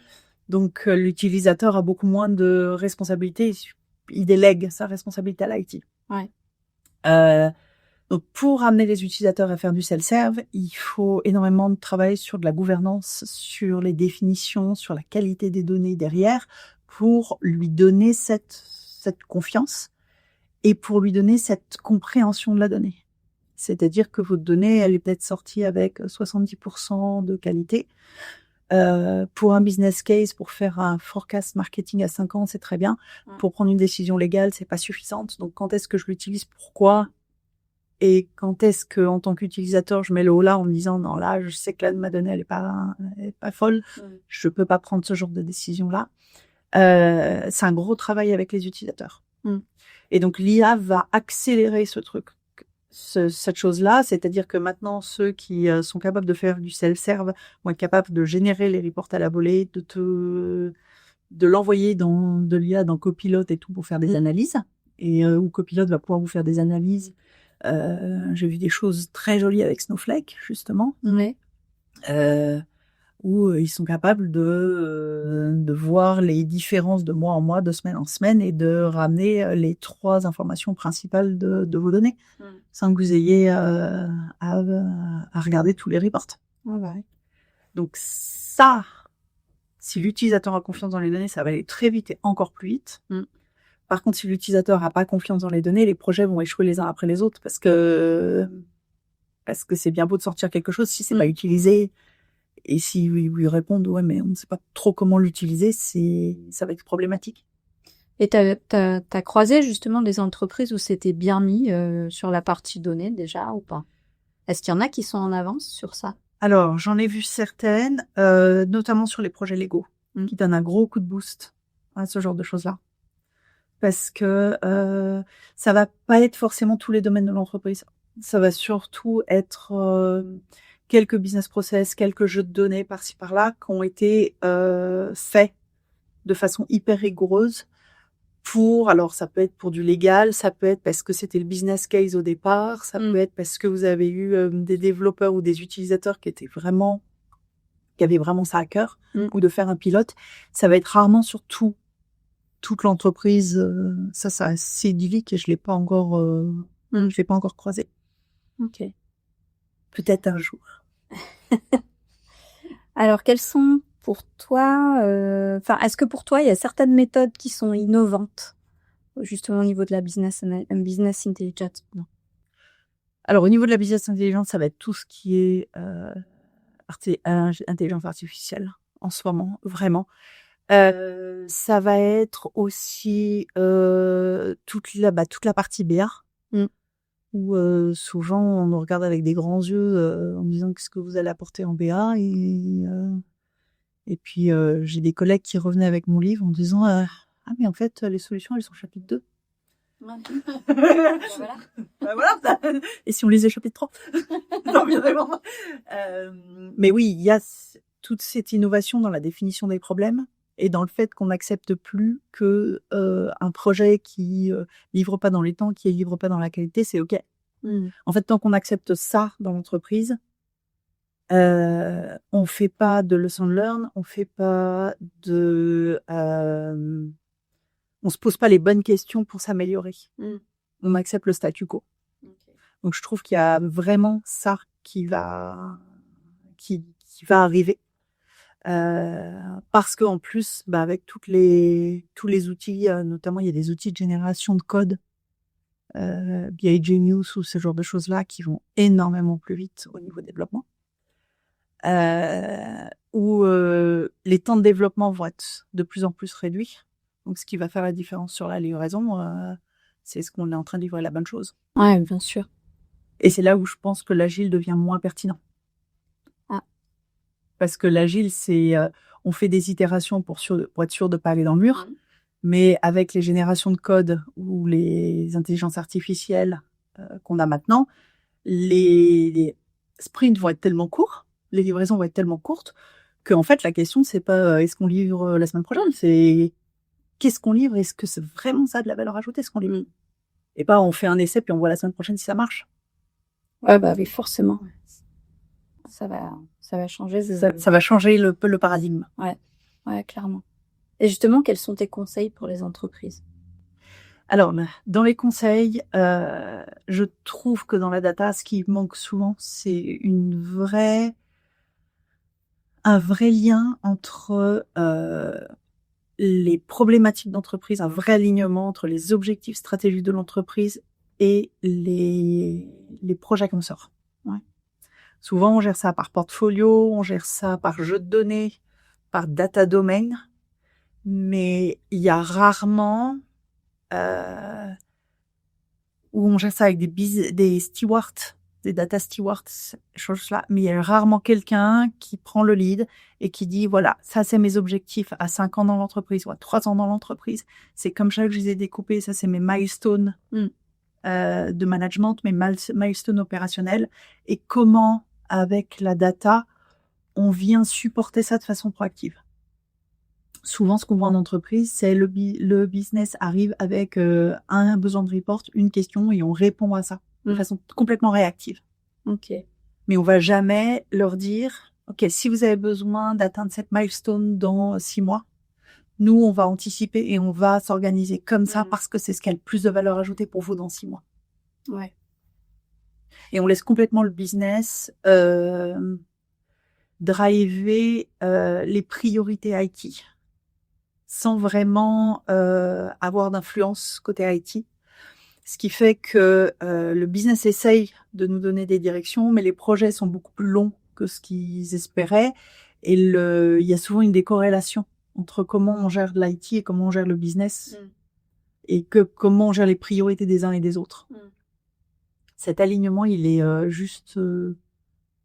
Donc l'utilisateur a beaucoup moins de responsabilités. Il délègue sa responsabilité à l'IT. Ouais. Donc, pour amener les utilisateurs à faire du self-serve, il faut énormément de travail sur de la gouvernance, sur les définitions, sur la qualité des données derrière, pour lui donner cette confiance et pour lui donner cette compréhension de la donnée. C'est-à-dire que votre donnée, elle est peut-être sortie avec 70% de qualité. Pour un business case, pour faire un forecast marketing à 5 ans, c'est très bien. Pour prendre une décision légale, c'est pas suffisante. Donc, quand est-ce que je l'utilise? Pourquoi? Et quand est-ce que, en tant qu'utilisateur, je mets le haut là en me disant non, là, je sais que là de ma donnée elle est pas folle, je peux pas prendre ce genre de décision là. C'est un gros travail avec les utilisateurs. Et donc l'IA va accélérer ce truc, cette chose-là, c'est-à-dire que maintenant ceux qui sont capables de faire du self-serve vont être capables de générer les reports à la volée, de l'envoyer de l'IA dans Copilot et tout pour faire des analyses. Et où Copilot va pouvoir vous faire des analyses. J'ai vu des choses très jolies avec Snowflake, justement. Ouais. Où ils sont capables de voir les différences de mois en mois, de semaine en semaine, et de ramener les 3 informations principales de vos données, sans que vous ayez à regarder tous les reports. Ouais. Donc ça, si l'utilisateur a confiance dans les données, ça va aller très vite et encore plus vite. Par contre, si l'utilisateur n'a pas confiance dans les données, les projets vont échouer les uns après les autres parce que c'est bien beau de sortir quelque chose si c'est pas utilisé. Et si ils lui répondent ouais mais on ne sait pas trop comment l'utiliser, ça va être problématique. Et t'as croisé justement des entreprises où c'était bien mis sur la partie données déjà ou pas? Est-ce qu'il y en a qui sont en avance sur ça? Alors j'en ai vu certaines, notamment sur les projets Lego, qui donnent un gros coup de boost à ce genre de choses-là. Parce que ça va pas être forcément tous les domaines de l'entreprise. Ça va surtout être quelques business process, quelques jeux de données par-ci par-là qui ont été faits de façon hyper rigoureuse alors ça peut être pour du légal, ça peut être parce que c'était le business case au départ, ça peut être parce que vous avez eu des développeurs ou des utilisateurs qui avaient vraiment ça à cœur, ou de faire un pilote. Ça va être rarement sur toute l'entreprise. Ça c'est assez idyllique et je l'ai pas encore croisé. Ok. Peut-être un jour. Alors, quelles sont pour toi, est-ce que pour toi, il y a certaines méthodes qui sont innovantes, justement au niveau de la business intelligence? Non. Alors, au niveau de la business intelligence, ça va être tout ce qui est intelligence artificielle en ce moment, vraiment. Ça va être aussi toute la partie BA. Où souvent on nous regarde avec des grands yeux en me disant qu'est-ce que vous allez apporter en BA et puis j'ai des collègues qui revenaient avec mon livre en me disant ah mais en fait les solutions elles sont chapitre 2. Voilà. Et si on lisait chapitre 3? Non mais vraiment. Mais oui, il y a toute cette innovation dans la définition des problèmes et dans le fait qu'on n'accepte plus que un projet qui livre pas dans les temps, qui livre pas dans la qualité, c'est OK. En fait, tant qu'on accepte ça dans l'entreprise, on fait pas de lesson learn, on fait pas on se pose pas les bonnes questions pour s'améliorer. On accepte le statu quo. Donc je trouve qu'il y a vraiment ça qui va arriver. Parce que en plus, avec tous les outils, notamment il y a des outils de génération de code, BI Genius ou ce genre de choses-là qui vont énormément plus vite au niveau développement. Où les temps de développement vont être de plus en plus réduits. Donc ce qui va faire la différence sur la livraison, c'est ce qu'on est en train de livrer la bonne chose. Ouais, bien sûr. Et c'est là où je pense que l'agile devient moins pertinent. Ah. Parce que l'agile, c'est on fait des itérations pour être sûr de pas aller dans le mur. Mais avec les générations de code ou les intelligences artificielles qu'on a maintenant, les sprints vont être tellement courts, les livraisons vont être tellement courtes, qu'en fait, la question, c'est pas est-ce qu'on livre la semaine prochaine, c'est qu'est-ce qu'on livre, est-ce que c'est vraiment ça de la valeur ajoutée, ce qu'on livre. Et pas on fait un essai puis on voit la semaine prochaine si ça marche. Ouais, bah oui, forcément. Ça va changer. Ça va changer le paradigme. Ouais, clairement. Et justement, quels sont tes conseils pour les entreprises? Alors, dans les conseils, je trouve que dans la data, ce qui manque souvent, c'est un vrai lien entre les problématiques d'entreprise, un vrai alignement entre les objectifs stratégiques de l'entreprise et les projets qu'on sort. Ouais. Souvent, on gère ça par portfolio, on gère ça par jeu de données, par data domain, mais il y a rarement où on gère ça avec des stewards, des data stewards, choses-là, mais il y a rarement quelqu'un qui prend le lead et qui dit, voilà, ça c'est mes objectifs à 5 ans dans l'entreprise ou à 3 ans dans l'entreprise. C'est comme ça que je les ai découpés, ça c'est mes milestones de management, mes milestones opérationnels, et comment, avec la data, on vient supporter ça de façon proactive. Souvent, ce qu'on voit en entreprise, c'est le business arrive avec un besoin de report, une question, et on répond à ça de façon complètement réactive. Ok. Mais on va jamais leur dire, ok, si vous avez besoin d'atteindre cette milestone dans 6 mois, nous, on va anticiper et on va s'organiser comme ça parce que c'est ce qui a le plus de valeur ajoutée pour vous dans 6 mois. Ouais. Et on laisse complètement le business driver les priorités IT. Sans vraiment avoir d'influence côté IT. Ce qui fait que le business essaye de nous donner des directions, mais les projets sont beaucoup plus longs que ce qu'ils espéraient. Et il y a souvent une décorrélation entre comment on gère l'IT et comment on gère le business et comment on gère les priorités des uns et des autres. Cet alignement, il est juste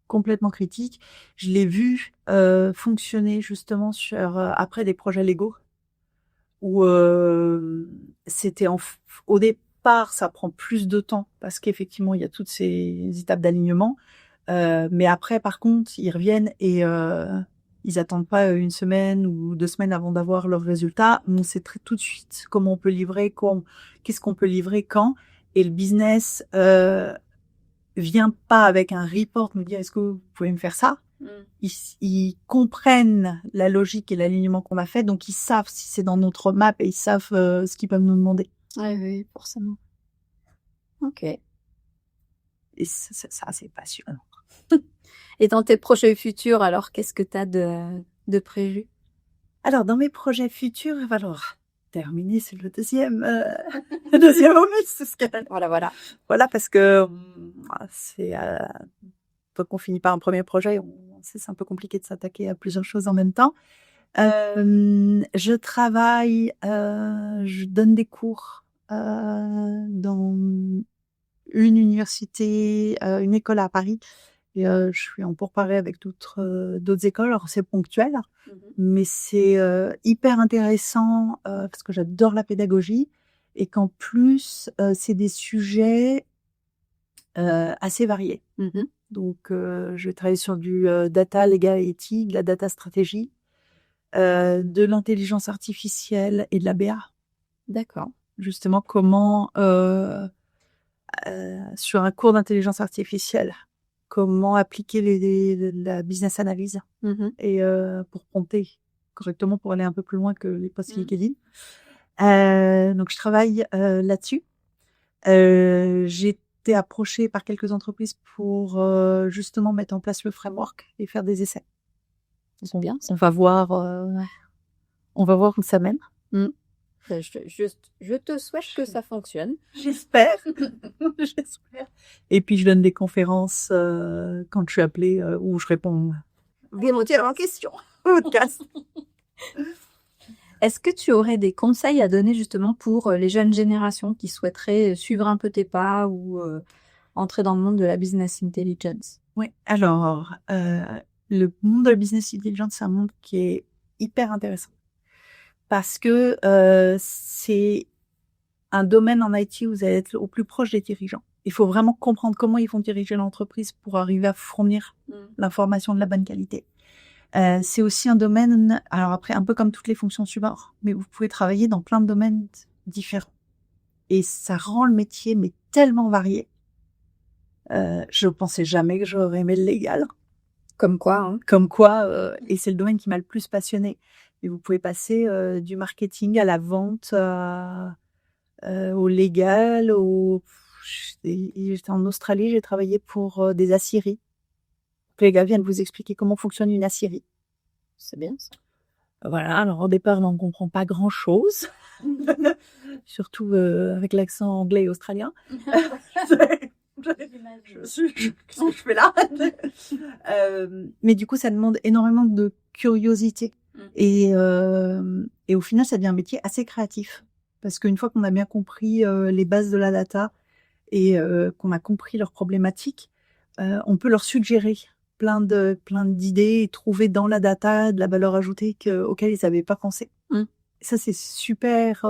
complètement critique. Je l'ai vu fonctionner justement sur après des projets Lego où c'était au départ, ça prend plus de temps parce qu'effectivement, il y a toutes ces étapes d'alignement. Mais après, par contre, ils reviennent et ils attendent pas 1 semaine ou 2 semaines avant d'avoir leurs résultats. On sait tout de suite comment on peut livrer, qu'est-ce qu'on peut livrer, quand. Et le business vient pas avec un report nous dire est-ce que vous pouvez me faire ça. Ils comprennent la logique et l'alignement qu'on a fait, donc ils savent si c'est dans notre map et ils savent ce qu'ils peuvent nous demander. Oui, forcément. Ok. Et ça c'est passionnant. Et dans tes projets futurs, alors, qu'est-ce que tu as de prévu? Alors, dans mes projets futurs, il va falloir terminer, c'est le deuxième opus. Voilà, parce que c'est quand on finit par un premier projet, c'est un peu compliqué de s'attaquer à plusieurs choses en même temps. Je travaille, je donne des cours dans une université, une école à Paris. Et je suis en pourparlers avec d'autres écoles. Alors c'est ponctuel, mais c'est hyper intéressant parce que j'adore la pédagogie et qu'en plus c'est des sujets assez variés. Donc je vais travailler sur du data legal et éthique, de la data stratégie, de l'intelligence artificielle et de la BA. D'accord. Justement, comment sur un cours d'intelligence artificielle, comment appliquer la business analyse et pour prompter correctement pour aller un peu plus loin que les posts LinkedIn. Donc je travaille là-dessus. J'ai été approchée par quelques entreprises pour justement mettre en place le framework et faire des essais. C'est bien. On va voir où ça mène. Je te souhaite que ça fonctionne. J'espère. J'espère. Et puis je donne des conférences quand je suis appelée où je réponds volontiers en question. Podcast. Est-ce que tu aurais des conseils à donner justement pour les jeunes générations qui souhaiteraient suivre un peu tes pas ou entrer dans le monde de la business intelligence? Oui, alors, le monde de la business intelligence, c'est un monde qui est hyper intéressant parce que c'est un domaine en IT où vous allez être au plus proche des dirigeants. Il faut vraiment comprendre comment ils vont diriger l'entreprise pour arriver à fournir l'information de la bonne qualité. C'est aussi un domaine, alors après, un peu comme toutes les fonctions support, mais vous pouvez travailler dans plein de domaines différents. Et ça rend le métier mais tellement varié. Je pensais jamais que j'aurais aimé le légal. Comme quoi, hein. Comme quoi, et c'est le domaine qui m'a le plus passionnée. Et vous pouvez passer du marketing à la vente, au légal, j'étais en Australie, j'ai travaillé pour des aciéries. Les gars viennent vous expliquer comment fonctionne une aciérie. C'est bien ça. Voilà, alors au départ, on ne comprend pas grand-chose. Surtout avec l'accent anglais et australien. Qu'est-ce que je fais là? Mais du coup, ça demande énormément de curiosité. Et au final, ça devient un métier assez créatif. Parce qu'une fois qu'on a bien compris les bases de la data et qu'on a compris leurs problématiques, on peut leur suggérer plein d'idées et trouver dans la data de la valeur ajoutée auquel ils n'avaient pas pensé. Ça, c'est super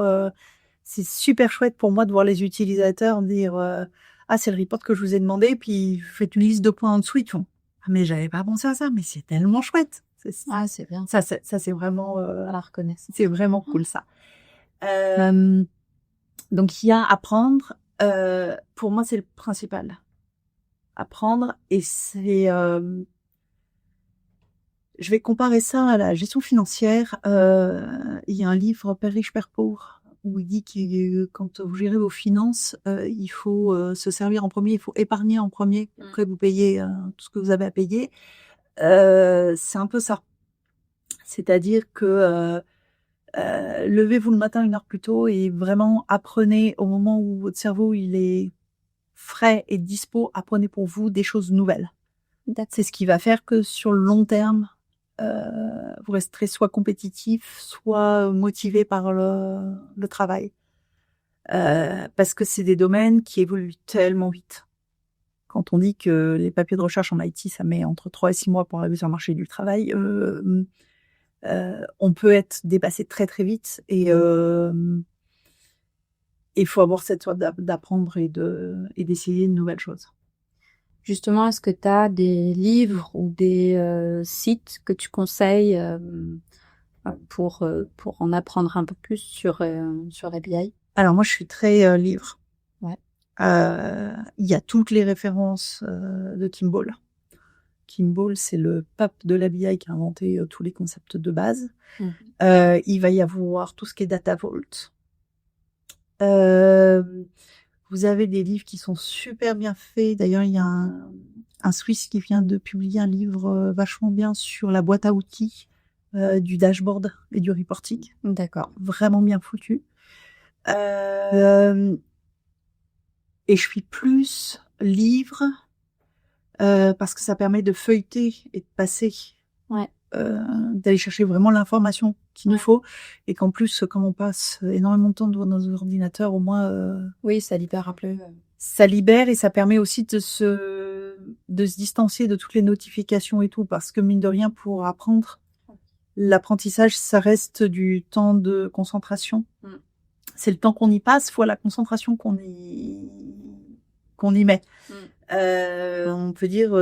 chouette pour moi de voir les utilisateurs dire ah, c'est le report que je vous ai demandé, puis faites une liste de points en dessous, ils font ah, mais j'avais pas pensé à ça, mais c'est tellement chouette. C'est bien. Ça c'est vraiment À la reconnaissance. c'est vraiment cool ça. Donc il y a apprendre, pour moi c'est le principal. Apprendre, et c'est je vais comparer ça à la gestion financière. Il y a un livre Père riche, Père pauvre, où il dit que quand vous gérez vos finances, il faut se servir en premier, il faut épargner en premier, après vous payez tout ce que vous avez à payer. C'est un peu ça. C'est-à-dire que levez-vous le matin 1 heure plus tôt et vraiment apprenez au moment où votre cerveau il est frais et dispo, apprenez pour vous des choses nouvelles. C'est ce qui va faire que sur le long terme, vous resterez soit compétitif, soit motivé par le travail. Parce que c'est des domaines qui évoluent tellement vite. Quand on dit que les papiers de recherche en IT, ça met entre 3 et 6 mois pour arriver sur le marché du travail, on peut être dépassé très très vite, et il faut avoir cette soif d'apprendre et d'essayer de nouvelles choses. Justement, est-ce que tu as des livres ou des sites que tu conseilles pour en apprendre un peu plus sur la BI? Alors moi, je suis très livre. Ouais. Il y a toutes les références de Kimball. Kimball, c'est le pape de la BI qui a inventé tous les concepts de base. Il va y avoir tout ce qui est Data Vault. Vous avez des livres qui sont super bien faits. D'ailleurs, il y a un Suisse qui vient de publier un livre vachement bien sur la boîte à outils du dashboard et du reporting. D'accord. Vraiment bien foutu. Et je suis plus livre parce que ça permet de feuilleter et de passer. Ouais. D'aller chercher vraiment l'information qu'il nous faut, et qu'en plus, comme on passe énormément de temps devant nos ordinateurs, au moins oui, ça libère un peu. Ça libère, et ça permet aussi de se distancier de toutes les notifications et tout, parce que mine de rien, pour apprendre, l'apprentissage, ça reste du temps de concentration. C'est le temps qu'on y passe fois la concentration qu'on y met. On peut dire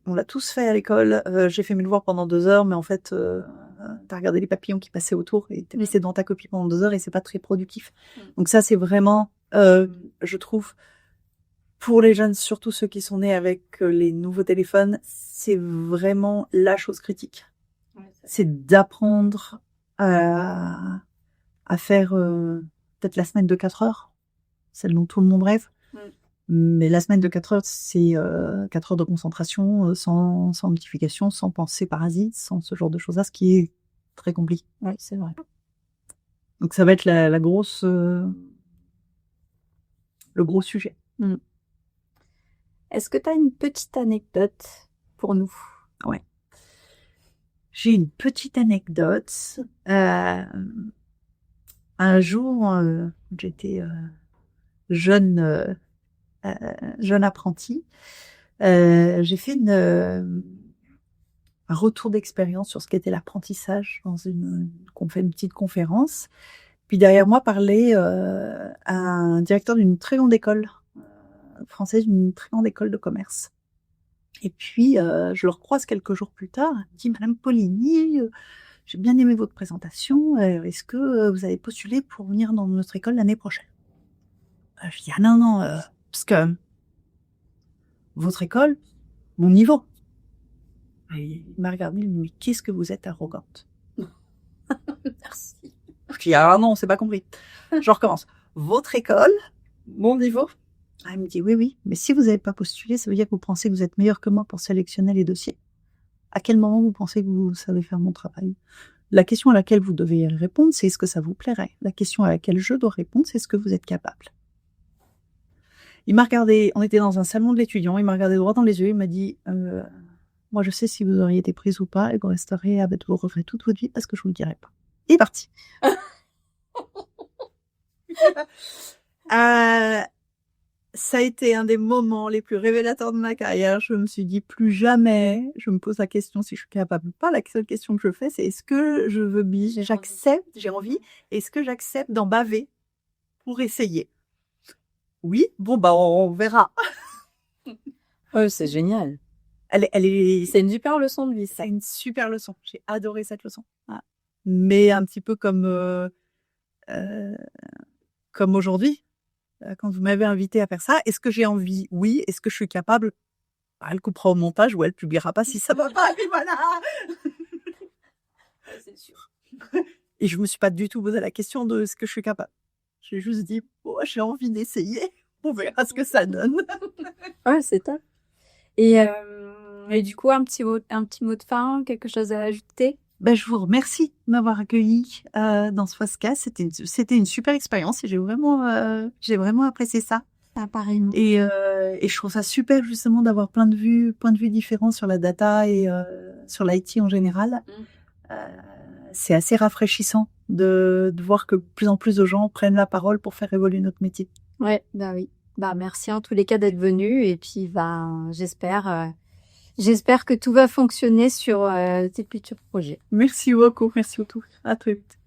on l'a tous fait à l'école. J'ai fait mes devoirs pendant 2 heures, mais en fait, t'as regardé les papillons qui passaient autour et t'es resté dans ta copie pendant 2 heures, et c'est pas très productif. Donc ça, c'est vraiment, je trouve, pour les jeunes, surtout ceux qui sont nés avec les nouveaux téléphones, c'est vraiment la chose critique. C'est d'apprendre à faire peut-être la semaine de 4 heures, celle dont tout le monde rêve. Mais la semaine de 4 heures, c'est 4 heures de concentration, sans notification, sans pensée parasite, sans ce genre de choses-là, ce qui est très compliqué. Oui, c'est vrai. Donc ça va être le gros sujet. Est-ce que tu as une petite anecdote pour nous? Ouais. J'ai une petite anecdote. Un jour, j'étais jeune jeune apprenti, j'ai fait un retour d'expérience sur ce qu'était l'apprentissage qu'on fait une petite conférence. Puis derrière moi parlait un directeur d'une très grande école française, d'une très grande école de commerce. Et puis je le recroise quelques jours plus tard. Il me dit: Madame Poligny, j'ai bien aimé votre présentation. Est-ce que vous avez postulé pour venir dans notre école l'année prochaine? Je dis: ah non, parce que votre école, mon niveau. Et il m'a regardé, il me dit: mais qu'est-ce que vous êtes arrogante. Merci. Je dis: ah non, c'est pas compris. Je recommence. Votre école, mon niveau. Il me dit: oui, mais si vous n'avez pas postulé, ça veut dire que vous pensez que vous êtes meilleur que moi pour sélectionner les dossiers. À quel moment vous pensez que vous savez faire mon travail? La question à laquelle vous devez répondre, c'est: est-ce que ça vous plairait? La question à laquelle je dois répondre, c'est: est-ce que vous êtes capable? Il m'a regardé, on était dans un salon de l'étudiant, il m'a regardé droit dans les yeux, il m'a dit: moi je sais si vous auriez été prise ou pas, et vous resterez avec vos regrets toute votre vie parce que je vous le dirai pas. Il est parti. Ça a été un des moments les plus révélateurs de ma carrière. Je me suis dit: plus jamais je me pose la question si je suis capable ou pas. La seule question que je fais, c'est: est-ce que je veux j'ai envie, est-ce que j'accepte d'en baver pour essayer? Oui, bon on verra. Ouais, c'est génial. C'est une super leçon de vie, ça. C'est une super leçon. J'ai adoré cette leçon. Ah. Mais un petit peu comme aujourd'hui. Quand vous m'avez invité à faire ça, est-ce que j'ai envie? Oui. Est-ce que je suis capable? Elle coupera au montage ou elle publiera pas si ça va pas. Et voilà. C'est sûr. Et je me suis pas du tout posé la question de ce que je suis capable. J'ai juste dit: j'ai envie d'essayer. On verra ce que ça donne. Ouais, c'est top. Et du coup, un petit mot de fin, quelque chose à ajouter? Je vous remercie de m'avoir accueilli dans ce podcast. C'était une super expérience et j'ai vraiment apprécié ça. Pareil. Et je trouve ça super justement d'avoir plein de points de vue différents sur la data et sur l'IT en général. C'est assez rafraîchissant de voir que de plus en plus de gens prennent la parole pour faire évoluer notre métier. Ouais, oui. Merci en tous les cas d'être venu, et puis j'espère que tout va fonctionner sur tes futurs projets. Merci beaucoup, merci beaucoup. À très vite.